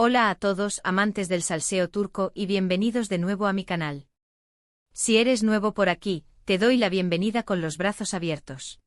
Hola a todos, amantes del salseo turco, y bienvenidos de nuevo a mi canal. Si eres nuevo por aquí, te doy la bienvenida con los brazos abiertos.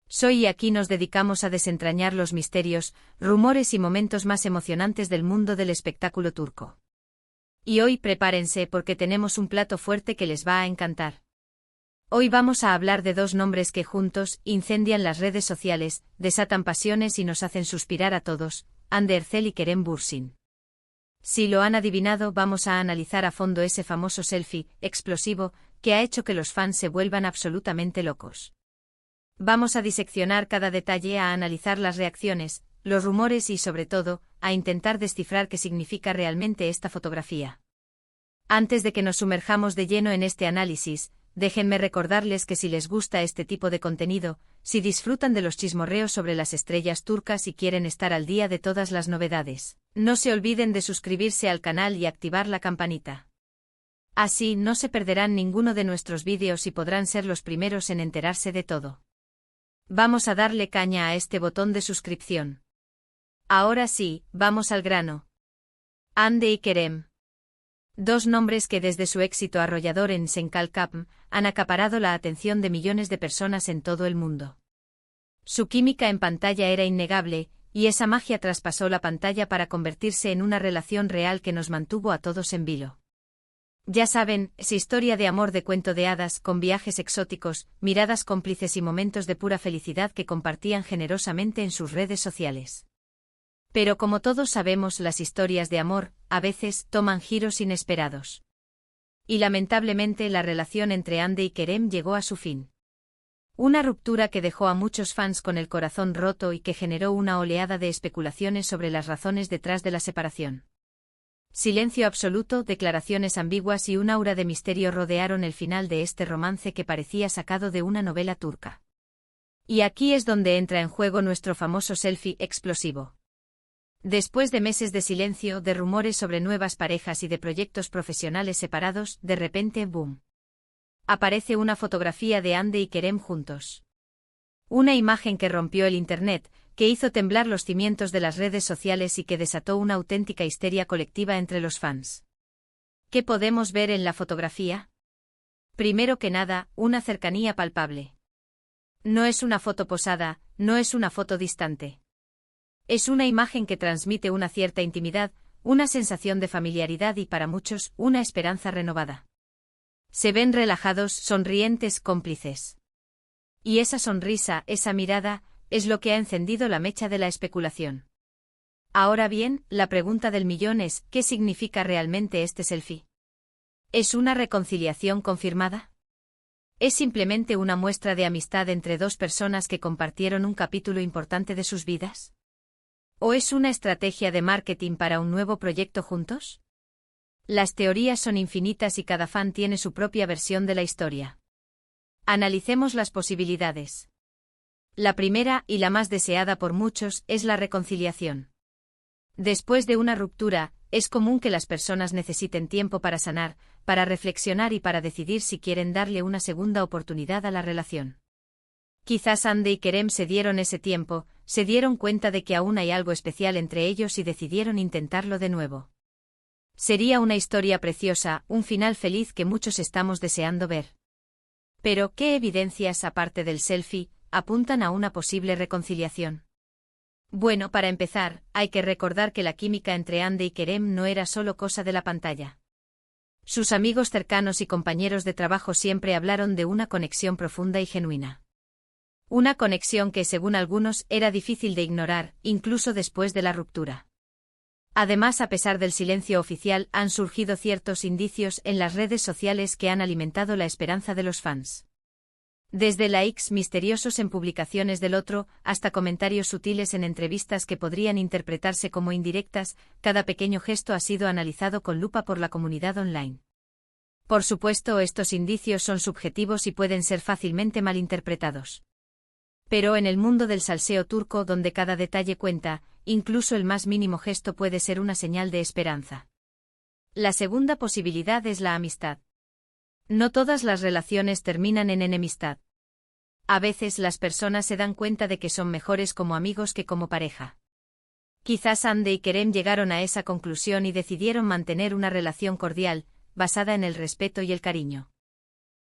Soy y aquí nos dedicamos a desentrañar los misterios, rumores y momentos más emocionantes del mundo del espectáculo turco. Y hoy prepárense porque tenemos un plato fuerte que les va a encantar. Hoy vamos a hablar de dos nombres que juntos incendian las redes sociales, desatan pasiones y nos hacen suspirar a todos: Hande Erçel y Kerem Bürsin. Si lo han adivinado, vamos a analizar a fondo ese famoso selfie explosivo que ha hecho que los fans se vuelvan absolutamente locos. Vamos a diseccionar cada detalle, a analizar las reacciones, los rumores y, sobre todo, a intentar descifrar qué significa realmente esta fotografía. Antes de que nos sumerjamos de lleno en este análisis, déjenme recordarles que si les gusta este tipo de contenido, si disfrutan de los chismorreos sobre las estrellas turcas y quieren estar al día de todas las novedades, no se olviden de suscribirse al canal y activar la campanita. Así no se perderán ninguno de nuestros vídeos y podrán ser los primeros en enterarse de todo. Vamos a darle caña a este botón de suscripción. Ahora sí, vamos al grano. Hande y Kerem. Dos nombres que desde su éxito arrollador en Senkalkapm han acaparado la atención de millones de personas en todo el mundo. Su química en pantalla era innegable, y esa magia traspasó la pantalla para convertirse en una relación real que nos mantuvo a todos en vilo. Ya saben, es historia de amor de cuento de hadas, con viajes exóticos, miradas cómplices y momentos de pura felicidad que compartían generosamente en sus redes sociales. Pero como todos sabemos, las historias de amor, a veces, toman giros inesperados. Y lamentablemente la relación entre Hande y Kerem llegó a su fin. Una ruptura que dejó a muchos fans con el corazón roto y que generó una oleada de especulaciones sobre las razones detrás de la separación. Silencio absoluto, declaraciones ambiguas y un aura de misterio rodearon el final de este romance que parecía sacado de una novela turca. Y aquí es donde entra en juego nuestro famoso selfie explosivo. Después de meses de silencio, de rumores sobre nuevas parejas y de proyectos profesionales separados, de repente, ¡boom!, aparece una fotografía de Hande y Kerem juntos. Una imagen que rompió el internet, que hizo temblar los cimientos de las redes sociales y que desató una auténtica histeria colectiva entre los fans. ¿Qué podemos ver en la fotografía? Primero que nada, una cercanía palpable. No es una foto posada, no es una foto distante. Es una imagen que transmite una cierta intimidad, una sensación de familiaridad y, para muchos, una esperanza renovada. Se ven relajados, sonrientes, cómplices. Y esa sonrisa, esa mirada, es lo que ha encendido la mecha de la especulación. Ahora bien, la pregunta del millón es: ¿qué significa realmente este selfie? ¿Es una reconciliación confirmada? ¿Es simplemente una muestra de amistad entre dos personas que compartieron un capítulo importante de sus vidas? ¿O es una estrategia de marketing para un nuevo proyecto juntos? Las teorías son infinitas y cada fan tiene su propia versión de la historia. Analicemos las posibilidades. La primera, y la más deseada por muchos, es la reconciliación. Después de una ruptura, es común que las personas necesiten tiempo para sanar, para reflexionar y para decidir si quieren darle una segunda oportunidad a la relación. Quizás Hande y Kerem se dieron ese tiempo, se dieron cuenta de que aún hay algo especial entre ellos y decidieron intentarlo de nuevo. Sería una historia preciosa, un final feliz que muchos estamos deseando ver. Pero, ¿qué evidencias, aparte del selfie, apuntan a una posible reconciliación? Bueno, para empezar, hay que recordar que la química entre Hande y Kerem no era solo cosa de la pantalla. Sus amigos cercanos y compañeros de trabajo siempre hablaron de una conexión profunda y genuina. Una conexión que, según algunos, era difícil de ignorar, incluso después de la ruptura. Además, a pesar del silencio oficial, han surgido ciertos indicios en las redes sociales que han alimentado la esperanza de los fans. Desde likes misteriosos en publicaciones del otro, hasta comentarios sutiles en entrevistas que podrían interpretarse como indirectas, cada pequeño gesto ha sido analizado con lupa por la comunidad online. Por supuesto, estos indicios son subjetivos y pueden ser fácilmente malinterpretados. Pero en el mundo del salseo turco, donde cada detalle cuenta, incluso el más mínimo gesto puede ser una señal de esperanza. La segunda posibilidad es la amistad. No todas las relaciones terminan en enemistad. A veces las personas se dan cuenta de que son mejores como amigos que como pareja. Quizás Hande y Kerem llegaron a esa conclusión y decidieron mantener una relación cordial, basada en el respeto y el cariño.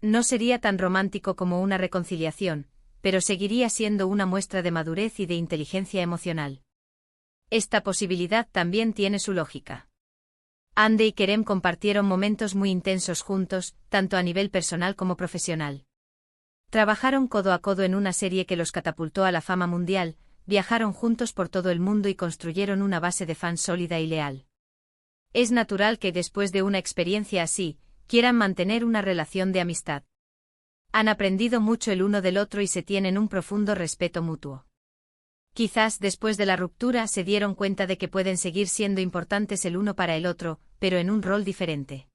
No sería tan romántico como una reconciliación, pero seguiría siendo una muestra de madurez y de inteligencia emocional. Esta posibilidad también tiene su lógica. Hande y Kerem compartieron momentos muy intensos juntos, tanto a nivel personal como profesional. Trabajaron codo a codo en una serie que los catapultó a la fama mundial, viajaron juntos por todo el mundo y construyeron una base de fans sólida y leal. Es natural que después de una experiencia así, quieran mantener una relación de amistad. Han aprendido mucho el uno del otro y se tienen un profundo respeto mutuo. Quizás después de la ruptura se dieron cuenta de que pueden seguir siendo importantes el uno para el otro, pero en un rol diferente.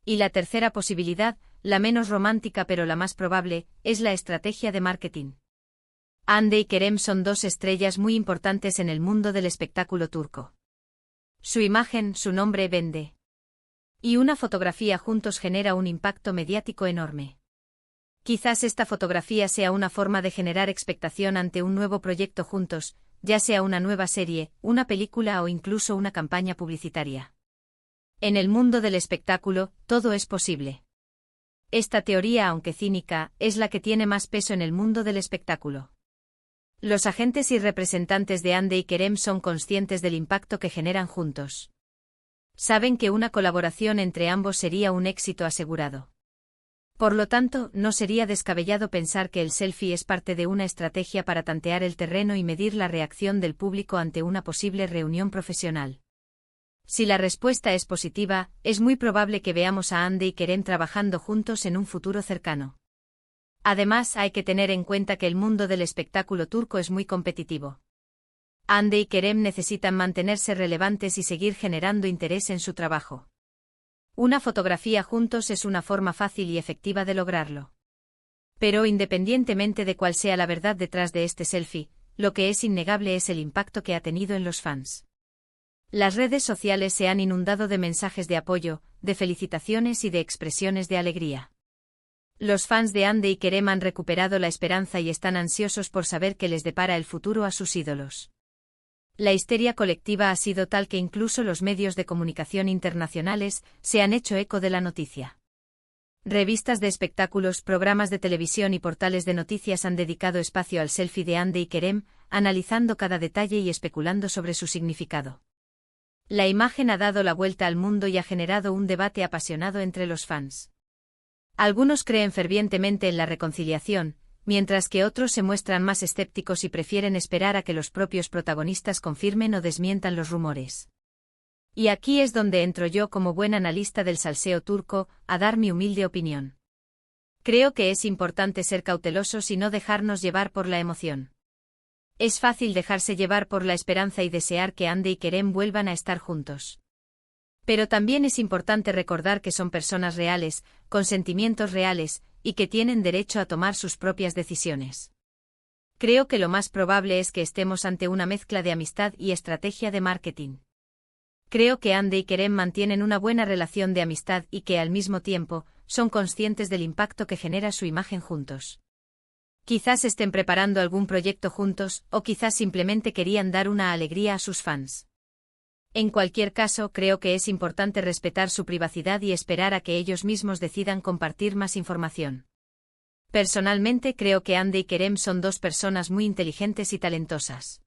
Y la tercera posibilidad, la menos romántica pero la más probable, es la estrategia de marketing. Hande y Kerem son dos estrellas muy importantes en el mundo del espectáculo turco. Su imagen, su nombre vende. Y una fotografía juntos genera un impacto mediático enorme. Quizás esta fotografía sea una forma de generar expectación ante un nuevo proyecto juntos, ya sea una nueva serie, una película o incluso una campaña publicitaria. En el mundo del espectáculo, todo es posible. Esta teoría, aunque cínica, es la que tiene más peso en el mundo del espectáculo. Los agentes y representantes de Hande y Kerem son conscientes del impacto que generan juntos. Saben que una colaboración entre ambos sería un éxito asegurado. Por lo tanto, no sería descabellado pensar que el selfie es parte de una estrategia para tantear el terreno y medir la reacción del público ante una posible reunión profesional. Si la respuesta es positiva, es muy probable que veamos a Hande y Kerem trabajando juntos en un futuro cercano. Además, hay que tener en cuenta que el mundo del espectáculo turco es muy competitivo. Hande y Kerem necesitan mantenerse relevantes y seguir generando interés en su trabajo. Una fotografía juntos es una forma fácil y efectiva de lograrlo. Pero independientemente de cuál sea la verdad detrás de este selfie, lo que es innegable es el impacto que ha tenido en los fans. Las redes sociales se han inundado de mensajes de apoyo, de felicitaciones y de expresiones de alegría. Los fans de Hande y Kerem han recuperado la esperanza y están ansiosos por saber qué les depara el futuro a sus ídolos. La histeria colectiva ha sido tal que incluso los medios de comunicación internacionales se han hecho eco de la noticia. Revistas de espectáculos, programas de televisión y portales de noticias han dedicado espacio al selfie de Hande y Kerem, analizando cada detalle y especulando sobre su significado. La imagen ha dado la vuelta al mundo y ha generado un debate apasionado entre los fans. Algunos creen fervientemente en la reconciliación, mientras que otros se muestran más escépticos y prefieren esperar a que los propios protagonistas confirmen o desmientan los rumores. Y aquí es donde entro yo como buen analista del salseo turco, a dar mi humilde opinión. Creo que es importante ser cautelosos y no dejarnos llevar por la emoción. Es fácil dejarse llevar por la esperanza y desear que Hande y Kerem vuelvan a estar juntos. Pero también es importante recordar que son personas reales, con sentimientos reales, y que tienen derecho a tomar sus propias decisiones. Creo que lo más probable es que estemos ante una mezcla de amistad y estrategia de marketing. Creo que Hande y Kerem mantienen una buena relación de amistad y que al mismo tiempo, son conscientes del impacto que genera su imagen juntos. Quizás estén preparando algún proyecto juntos, o quizás simplemente querían dar una alegría a sus fans. En cualquier caso, creo que es importante respetar su privacidad y esperar a que ellos mismos decidan compartir más información. Personalmente creo que Hande y Kerem son dos personas muy inteligentes y talentosas.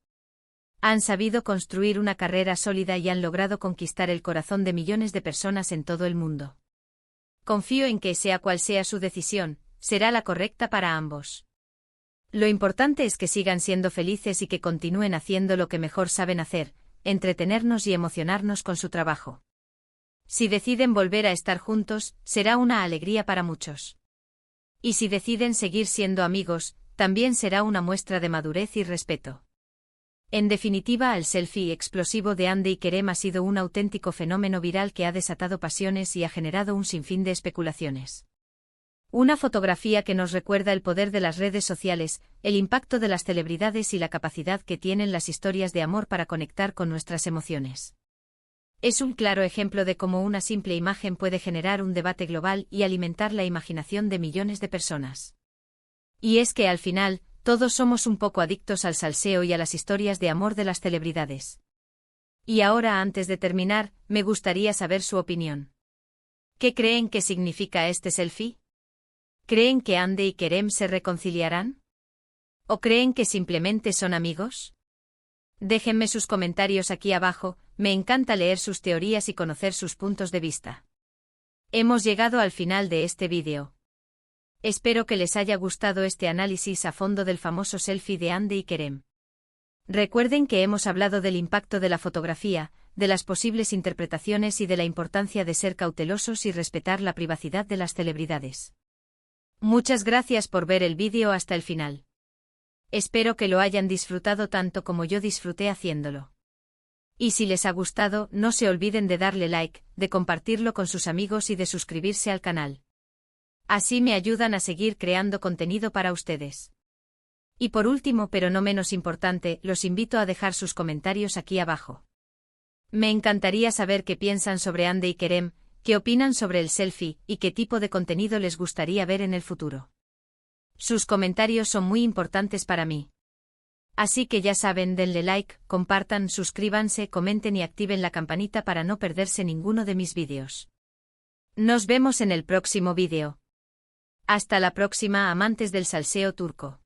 Han sabido construir una carrera sólida y han logrado conquistar el corazón de millones de personas en todo el mundo. Confío en que, sea cual sea su decisión, será la correcta para ambos. Lo importante es que sigan siendo felices y que continúen haciendo lo que mejor saben hacer, entretenernos y emocionarnos con su trabajo. Si deciden volver a estar juntos, será una alegría para muchos. Y si deciden seguir siendo amigos, también será una muestra de madurez y respeto. En definitiva, el selfie explosivo de Hande y Kerem ha sido un auténtico fenómeno viral que ha desatado pasiones y ha generado un sinfín de especulaciones. Una fotografía que nos recuerda el poder de las redes sociales, el impacto de las celebridades y la capacidad que tienen las historias de amor para conectar con nuestras emociones. Es un claro ejemplo de cómo una simple imagen puede generar un debate global y alimentar la imaginación de millones de personas. Y es que al final, Todos somos un poco adictos al salseo y a las historias de amor de las celebridades. Y ahora, antes de terminar, me gustaría saber su opinión. ¿Qué creen que significa este selfie? ¿Creen que Ande y Kerem se reconciliarán? ¿O creen que simplemente son amigos? Déjenme sus comentarios aquí abajo, me encanta leer sus teorías y conocer sus puntos de vista. Hemos llegado al final de este vídeo. Espero que les haya gustado este análisis a fondo del famoso selfie de Ande y Kerem. Recuerden que hemos hablado del impacto de la fotografía, de las posibles interpretaciones y de la importancia de ser cautelosos y respetar la privacidad de las celebridades. Muchas gracias por ver el vídeo hasta el final. Espero que lo hayan disfrutado tanto como yo disfruté haciéndolo. Y si les ha gustado, no se olviden de darle like, de compartirlo con sus amigos y de suscribirse al canal. Así me ayudan a seguir creando contenido para ustedes. Y por último, pero no menos importante, los invito a dejar sus comentarios aquí abajo. Me encantaría saber qué piensan sobre Ande y Kerem, qué opinan sobre el selfie y qué tipo de contenido les gustaría ver en el futuro. Sus comentarios son muy importantes para mí. Así que ya saben, denle like, compartan, suscríbanse, comenten y activen la campanita para no perderse ninguno de mis vídeos. Nos vemos en el próximo vídeo. Hasta la próxima, amantes del salseo turco.